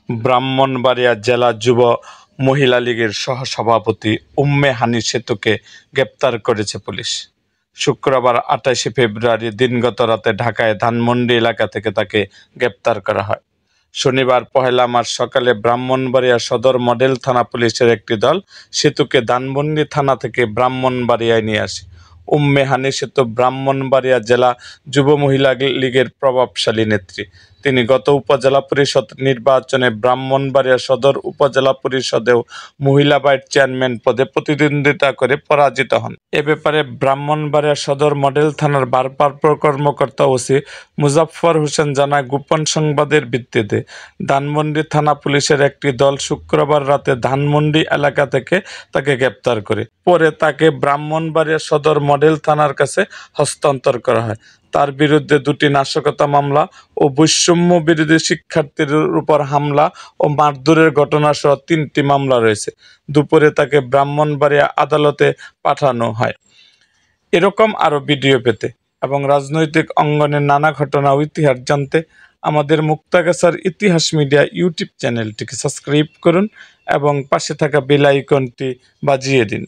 ব্রাহ্মণবাড়িয়া জেলা যুব মহিলা লীগের সহসভাপতি উম্মে হানি সেতুকে গ্রেপ্তার করেছে পুলিশ। শুক্রবার ২৮ ফেব্রুয়ারি দিনগত রাতে ঢাকায় ধানমন্ডি এলাকা থেকে তাকে গ্রেপ্তার করা হয়। শনিবার ১ মার্চ সকালে ব্রাহ্মণবাড়িয়া সদর মডেল থানা পুলিশের একটি দল সেতুকে ধানমন্ডি থানা থেকে ব্রাহ্মণবাড়িয়ায় নিয়ে আসে। উম্মে হানি সেতু ব্রাহ্মণবাড়িয়া জেলা যুব মহিলা লীগের প্রভাবশালী নেত্রী। তিনি গত উপজেলা পরিষদ নির্বাচনে ব্রাহ্মণবাড়িয়া সদর উপজেলা পরিষদেও মহিলা ভাইস চেয়ারম্যান পদে প্রতিদ্বন্দ্বিতা করে পরাজিত হন। এ ব্যাপারে ব্রাহ্মণবাড়িয়া সদর মডেল থানার ভারপ্রাপ্ত কর্মকর্তা ওসি মুজাফফর হোসেন জানায়, গোপন সংবাদের ভিত্তিতে ধানমন্ডি থানা পুলিশের একটি দল শুক্রবার রাতে ধানমন্ডি এলাকা থেকে তাকে গ্রেপ্তার করে। পরে তাকে ব্রাহ্মণবাড়িয়া সদর মডেল থানার কাছে হস্তান্তর করা হয়। তার বিরুদ্ধে ২টি নাশকতা মামলা ও বৈষম্য বিরোধী শিক্ষার্থীর উপর হামলা ও মারধরের ঘটনা সহ ৩টি মামলা রয়েছে। দুপুরে তাকে ব্রাহ্মণবাড়িয়া আদালতে পাঠানো হয়। এরকম আরও ভিডিও পেতে এবং রাজনৈতিক অঙ্গনের নানা ঘটনা ও ইতিহাস জানতে আমাদের মুক্তাগাছার ইতিহাস মিডিয়া ইউটিউব চ্যানেলটিকে সাবস্ক্রাইব করুন এবং পাশে থাকা বেল আইকনটি বাজিয়ে দিন।